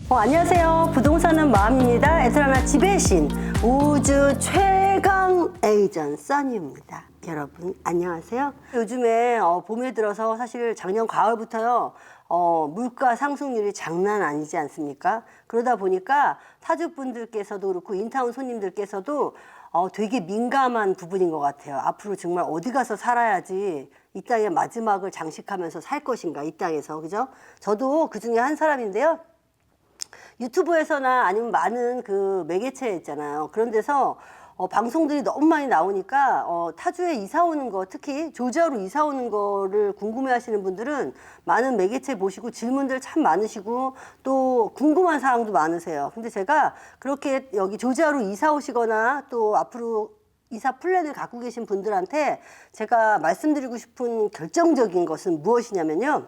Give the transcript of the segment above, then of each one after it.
안녕하세요. 부동산은 마음입니다. 애틀란타 집의 신 우주 최강 에이전 써니입니다. 여러분 안녕하세요. 요즘에 봄에 들어서 사실 작년 가을부터요 물가 상승률이 장난 아니지 않습니까? 그러다 보니까 타주분들께서도 그렇고 인타운 손님들께서도 되게 민감한 부분인 것 같아요. 앞으로 정말 어디 가서 살아야지 이 땅의 마지막을 장식하면서 살 것인가, 이 땅에서. 그죠? 저도 그 중에 한 사람인데요. 유튜브에서나 아니면 많은 그 매개체 있잖아요. 그런 데서 방송들이 너무 많이 나오니까 타주에 이사 오는 거, 특히 조지아로 이사 오는 거를 궁금해 하시는 분들은 많은 매개체 보시고 질문들 참 많으시고 또 궁금한 사항도 많으세요. 근데 제가 그렇게 여기 조지아로 이사 오시거나 또 앞으로 이사 플랜을 갖고 계신 분들한테 제가 말씀드리고 싶은 결정적인 것은 무엇이냐면요.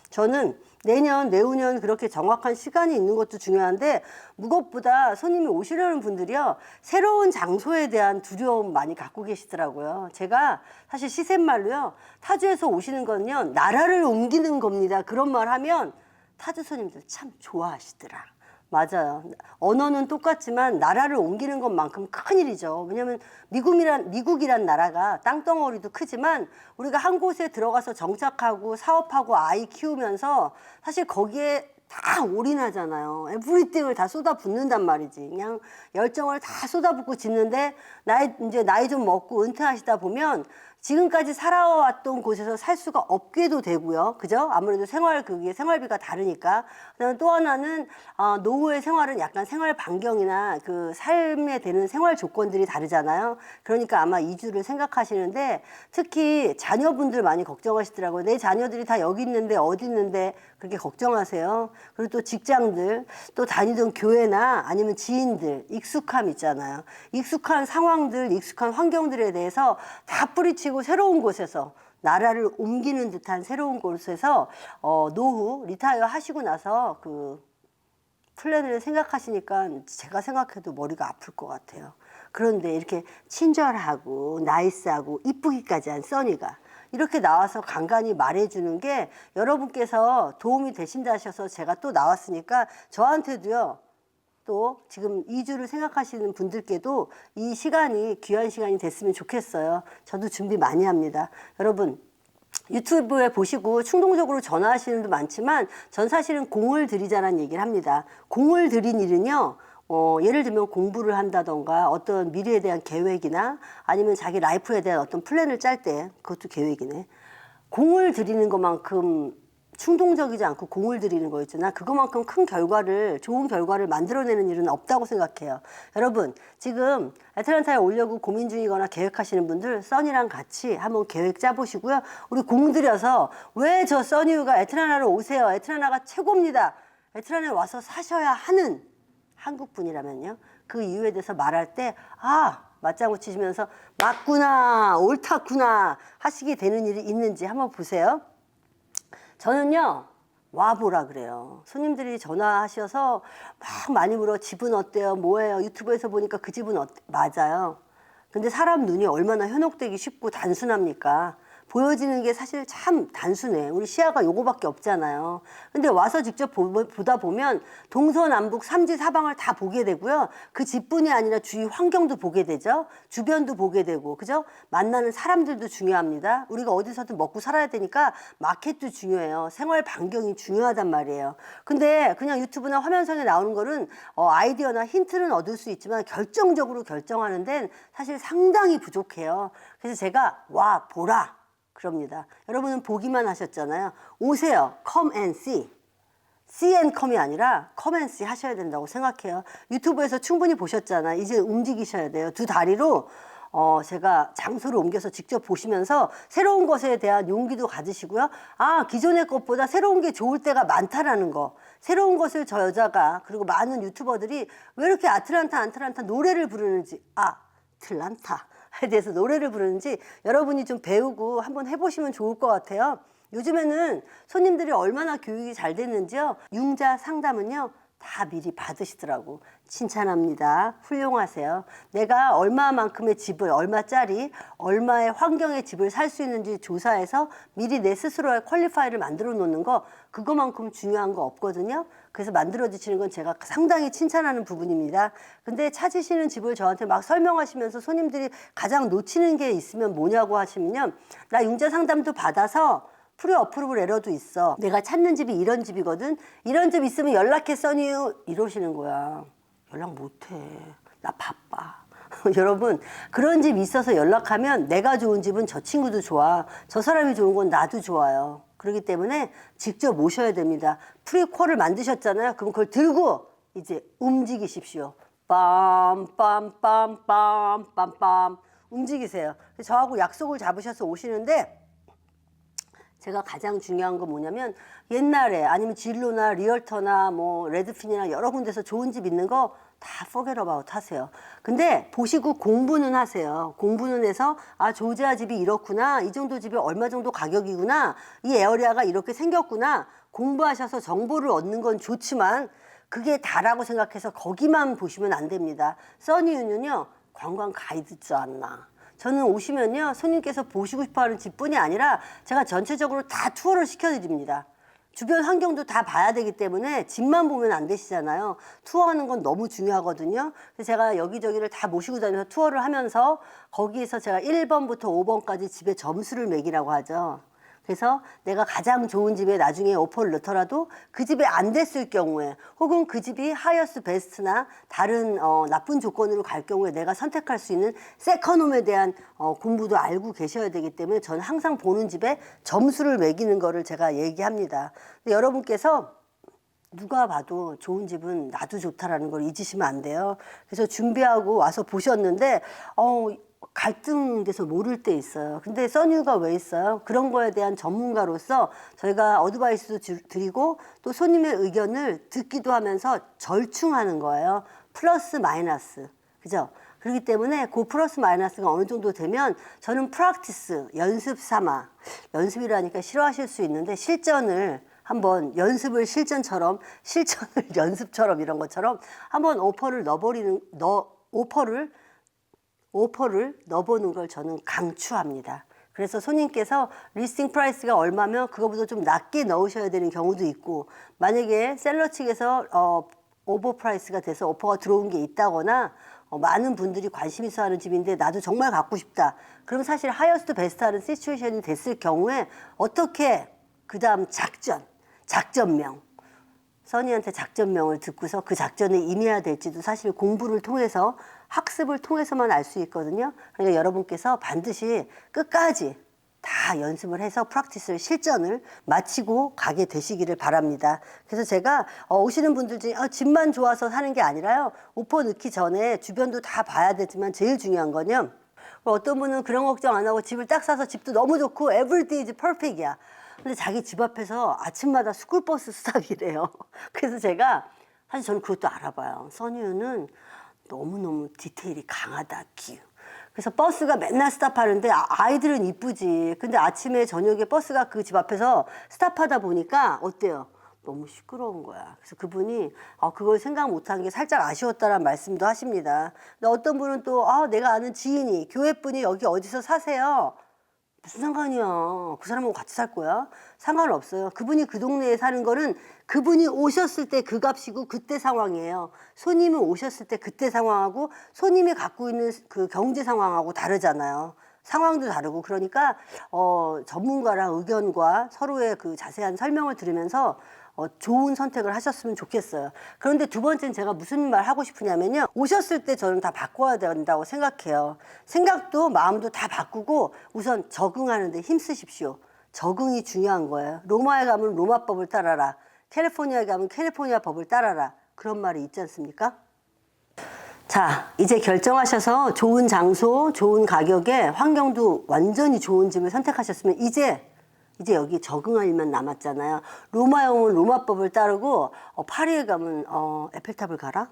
저는 내년, 내후년 그렇게 정확한 시간이 있는 것도 중요한데 무엇보다 손님이 오시려는 분들이요. 새로운 장소에 대한 두려움 많이 갖고 계시더라고요. 제가 사실 시샘말로요. 타주에서 오시는 건요. 나라를 옮기는 겁니다. 그런 말 하면 타주 손님들 참 좋아하시더라. 맞아요. 언어는 똑같지만 나라를 옮기는 것만큼 큰일이죠. 왜냐하면 미국이란 나라가 땅덩어리도 크지만 우리가 한 곳에 들어가서 정착하고 사업하고 아이 키우면서 사실 거기에 다 올인하잖아요. 에브리띵을 다 쏟아붓는단 말이지. 그냥 열정을 다 쏟아붓고 짓는데 이제 나이 좀 먹고 은퇴하시다 보면 지금까지 살아왔던 곳에서 살 수가 없게도 되고요. 그죠? 아무래도 그게 생활비가 다르니까. 그다음에 또 하나는, 노후의 생활은 약간 생활 반경이나 그 삶에 되는 생활 조건들이 다르잖아요. 그러니까 아마 이주를 생각하시는데 특히 자녀분들 많이 걱정하시더라고요. 내 자녀들이 다 여기 있는데 어디 있는데 그렇게 걱정하세요. 그리고 또 직장들, 또 다니던 교회나 아니면 지인들, 익숙함 있잖아요. 익숙한 상황들, 익숙한 환경들에 대해서 다 뿌리치고 새로운 곳에서 나라를 옮기는 듯한 새로운 곳에서 노후 리타이어 하시고 나서 그 플랜을 생각하시니까 제가 생각해도 머리가 아플 것 같아요. 그런데 이렇게 친절하고 나이스하고 이쁘기까지 한 써니가 이렇게 나와서 간간히 말해주는 게 여러분께서 도움이 되신다 하셔서 제가 또 나왔으니까 저한테도요. 또 지금 이주를 생각하시는 분들께도 이 시간이 귀한 시간이 됐으면 좋겠어요. 저도 준비 많이 합니다. 여러분 유튜브에 보시고 충동적으로 전화하시는 분도 많지만 전 사실은 공을 들이자라는 얘기를 합니다. 공을 들인 일은요. 예를 들면 공부를 한다던가 어떤 미래에 대한 계획이나 아니면 자기 라이프에 대한 어떤 플랜을 짤 때 그것도 계획이네. 공을 들이는 것만큼 충동적이지 않고 공을 들이는 거 있잖아. 그것만큼 좋은 결과를 만들어내는 일은 없다고 생각해요. 여러분, 지금 애틀란타에 오려고 고민 중이거나 계획하시는 분들 써니랑 같이 한번 계획 짜보시고요. 우리 공들여서 왜 저 써니유가 애틀란타로 오세요. 애틀란타가 최고입니다. 애틀란타에 와서 사셔야 하는 한국 분이라면요. 그 이유에 대해서 말할 때, 맞장구 치시면서 맞구나, 옳다구나 하시게 되는 일이 있는지 한번 보세요. 저는요, 와보라 그래요. 손님들이 전화하셔서 막 많이 물어. 집은 어때요? 뭐예요? 유튜브에서 보니까 그 집은 맞아요. 근데 사람 눈이 얼마나 현혹되기 쉽고 단순합니까? 보여지는 게 사실 참 단순해. 우리 시야가 요거밖에 없잖아요. 근데 와서 직접 보다 보면 동서남북 삼지사방을 다 보게 되고요. 그 집뿐이 아니라 주위 환경도 보게 되죠. 주변도 보게 되고, 그죠? 만나는 사람들도 중요합니다. 우리가 어디서든 먹고 살아야 되니까 마켓도 중요해요. 생활 반경이 중요하단 말이에요. 근데 그냥 유튜브나 화면상에 나오는 거는 아이디어나 힌트는 얻을 수 있지만 결정적으로 결정하는 데는 사실 상당히 부족해요. 그래서 제가 와 보라 그럽니다. 여러분은 보기만 하셨잖아요. 오세요. Come and see. See and come이 아니라 come and see 하셔야 된다고 생각해요. 유튜브에서 충분히 보셨잖아요. 이제 움직이셔야 돼요. 두 다리로 제가 장소를 옮겨서 직접 보시면서 새로운 것에 대한 용기도 가지시고요. 기존의 것보다 새로운 게 좋을 때가 많다라는 거. 새로운 것을 저 여자가 그리고 많은 유튜버들이 왜 이렇게 아틀란타 노래를 부르는지 아틀란타에 대해서 노래를 부르는지 여러분이 좀 배우고 한번 해보시면 좋을 것 같아요. 요즘에는 손님들이 얼마나 교육이 잘 됐는지요. 융자 상담은요. 다 미리 받으시더라고. 칭찬합니다. 훌륭하세요. 내가 얼마만큼의 집을, 얼마짜리, 얼마의 환경의 집을 살 수 있는지 조사해서 미리 내 스스로의 퀄리파이를 만들어 놓는 거, 그거만큼 중요한 거 없거든요. 그래서 만들어 주시는 건 제가 상당히 칭찬하는 부분입니다. 근데 찾으시는 집을 저한테 막 설명하시면서 손님들이 가장 놓치는 게 있으면 뭐냐고 하시면요. 나 융자 상담도 받아서 프리 어프로블 에러도 있어. 내가 찾는 집이 이런 집이거든. 이런 집 있으면 연락해 써니유. 이러시는 거야. 연락 못해. 나 바빠. 여러분, 그런 집 있어서 연락하면 내가 좋은 집은 저 친구도 좋아. 저 사람이 좋은 건 나도 좋아요. 그렇기 때문에 직접 모셔야 됩니다. 프리콜을 만드셨잖아요. 그럼 그걸 들고 이제 움직이십시오. 빰빰빰빰빰빰 움직이세요. 저하고 약속을 잡으셔서 오시는데 제가 가장 중요한 건 뭐냐면 옛날에 아니면 진로나 리얼터나 뭐 레드핀이나 여러 군데서 좋은 집 있는 거 다 forget about 하세요. 근데 보시고 공부는 하세요. 공부는 해서 아 조지아 집이 이렇구나. 이 정도 집이 얼마 정도 가격이구나. 이 에어리아가 이렇게 생겼구나. 공부하셔서 정보를 얻는 건 좋지만 그게 다라고 생각해서 거기만 보시면 안 됩니다. 써니유는요. 관광 가이드지 않나. 저는 오시면요. 손님께서 보시고 싶어하는 집뿐이 아니라 제가 전체적으로 다 투어를 시켜드립니다. 주변 환경도 다 봐야 되기 때문에 집만 보면 안 되시잖아요. 투어하는 건 너무 중요하거든요. 그래서 제가 여기저기를 다 모시고 다니면서 투어를 하면서 거기에서 제가 1번부터 5번까지 집의 점수를 매기라고 하죠. 그래서 내가 가장 좋은 집에 나중에 오퍼를 넣더라도 그 집에 안 됐을 경우에 혹은 그 집이 하이어스 베스트나 다른 나쁜 조건으로 갈 경우에 내가 선택할 수 있는 세컨홈에 대한 공부도 알고 계셔야 되기 때문에 저는 항상 보는 집에 점수를 매기는 거를 제가 얘기합니다. 근데 여러분께서 누가 봐도 좋은 집은 나도 좋다라는 걸 잊으시면 안 돼요. 그래서 준비하고 와서 보셨는데 갈등돼서 모를 때 있어요. 근데 써니유가 왜 있어요? 그런 거에 대한 전문가로서 저희가 어드바이스도 드리고 또 손님의 의견을 듣기도 하면서 절충하는 거예요. 플러스 마이너스. 그죠? 그렇기 때문에 그 플러스 마이너스가 어느 정도 되면 저는 프랙티스, 연습 삼아, 연습이라니까 싫어하실 수 있는데 실전을 한번 연습을 실전처럼, 실전을 연습처럼 이런 것처럼 한번 오퍼를 넣어보는 걸 저는 강추합니다. 그래서 손님께서 리스팅 프라이스가 얼마면 그거보다 좀 낮게 넣으셔야 되는 경우도 있고 만약에 셀러 측에서 오버 프라이스가 돼서 오퍼가 들어온 게 있다거나 많은 분들이 관심 있어 하는 집인데 나도 정말 갖고 싶다. 그럼 사실 하이어스트 베스트 하는 시츄에이션이 됐을 경우에 어떻게 그 다음 작전명 써니한테 작전명을 듣고서 그 작전에 임해야 될지도 사실 공부를 통해서 학습을 통해서만 알 수 있거든요. 그러니까 여러분께서 반드시 끝까지 다 연습을 해서 프랙티스를 실전을 마치고 가게 되시기를 바랍니다. 그래서 제가 오시는 분들 중에 집만 좋아서 사는 게 아니라요. 오퍼 넣기 전에 주변도 다 봐야 되지만 제일 중요한 건요. 어떤 분은 그런 걱정 안 하고 집을 딱 사서 집도 너무 좋고 everyday is perfect이야. 근데 자기 집 앞에서 아침마다 스쿨버스 스탑이래요. 그래서 제가 사실 저는 그것도 알아봐요. 써니유는 너무너무 디테일이 강하다. 그래서 버스가 맨날 스탑하는데 아이들은 이쁘지. 근데 아침에 저녁에 버스가 그 집 앞에서 스탑하다 보니까 어때요? 너무 시끄러운 거야. 그래서 그분이 그걸 생각 못한 게 살짝 아쉬웠다라는 말씀도 하십니다. 근데 어떤 분은 또 내가 아는 지인이 교회분이 여기 어디서 사세요? 무슨 상관이야. 그 사람하고 같이 살 거야? 상관없어요. 그분이 그 동네에 사는 거는 그분이 오셨을 때 그 값이고 그때 상황이에요. 손님은 오셨을 때 그때 상황하고 손님이 갖고 있는 그 경제 상황하고 다르잖아요. 상황도 다르고 그러니까 전문가랑 의견과 서로의 그 자세한 설명을 들으면서 좋은 선택을 하셨으면 좋겠어요. 그런데 두 번째는 제가 무슨 말 하고 싶으냐면요. 오셨을 때 저는 다 바꿔야 된다고 생각해요. 생각도 마음도 다 바꾸고 우선 적응하는 데 힘쓰십시오. 적응이 중요한 거예요. 로마에 가면 로마법을 따라라. 캘리포니아에 가면 캘리포니아 법을 따라라. 그런 말이 있지 않습니까? 자, 이제 결정하셔서 좋은 장소, 좋은 가격에 환경도 완전히 좋은 집을 선택하셨으면 이제 여기 적응할 일만 남았잖아요. 로마에 오면 로마법을 따르고 파리에 가면 에펠탑을 가라?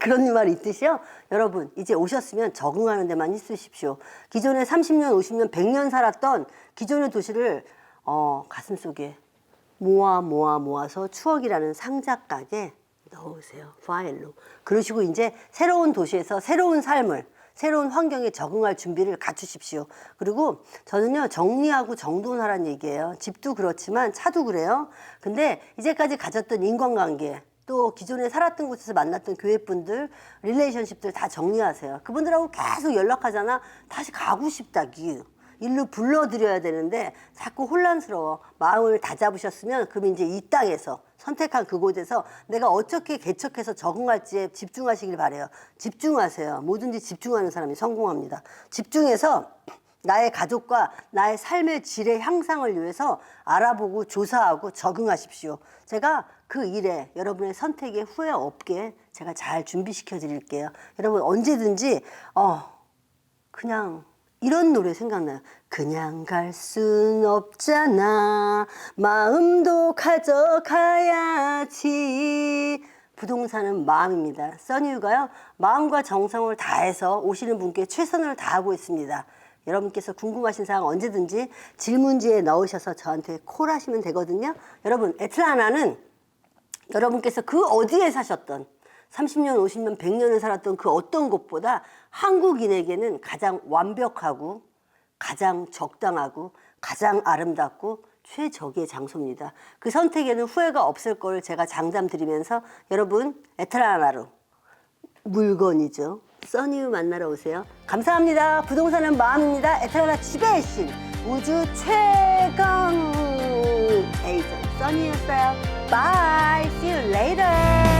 그런 말이 있듯이요. 여러분 이제 오셨으면 적응하는 데만 있으십시오. 기존에 30년, 50년, 100년 살았던 기존의 도시를 가슴속에 모아서 추억이라는 상자 가게 넣으세요. 파일로. 그러시고 이제 새로운 도시에서 새로운 삶을, 새로운 환경에 적응할 준비를 갖추십시오. 그리고 저는요, 정리하고 정돈하라는 얘기예요. 집도 그렇지만 차도 그래요. 근데 이제까지 가졌던 인간관계, 또 기존에 살았던 곳에서 만났던 교회분들, 릴레이션십들 다 정리하세요. 그분들하고 계속 연락하잖아. 다시 가고 싶다기. 일로 불러드려야 되는데 자꾸 혼란스러워. 마음을 다잡으셨으면 그럼 이제 이 땅에서 선택한 그곳에서 내가 어떻게 개척해서 적응할지에 집중하시길 바래요. 집중하세요. 뭐든지 집중하는 사람이 성공합니다. 집중해서 나의 가족과 나의 삶의 질의 향상을 위해서 알아보고 조사하고 적응하십시오. 제가 그 일에 여러분의 선택에 후회 없게 제가 잘 준비시켜 드릴게요. 여러분 언제든지 그냥 이런 노래 생각나요. 그냥 갈 순 없잖아. 마음도 가져가야지. 부동산은 마음입니다. 써니유가요. 마음과 정성을 다해서 오시는 분께 최선을 다하고 있습니다. 여러분께서 궁금하신 사항 언제든지 질문지에 넣으셔서 저한테 콜하시면 되거든요. 여러분, 애틀라나는 여러분께서 그 어디에 사셨던 30년, 50년, 100년을 살았던 그 어떤 곳보다 한국인에게는 가장 완벽하고 가장 적당하고 가장 아름답고 최적의 장소입니다. 그 선택에는 후회가 없을 걸 제가 장담 드리면서 여러분 애틀라나로 물건이죠. 써니유 만나러 오세요. 감사합니다. 부동산은 마음입니다. 애틀라나 지배의 신 우주 최강 에이전 써니유였어요. Bye. See you later.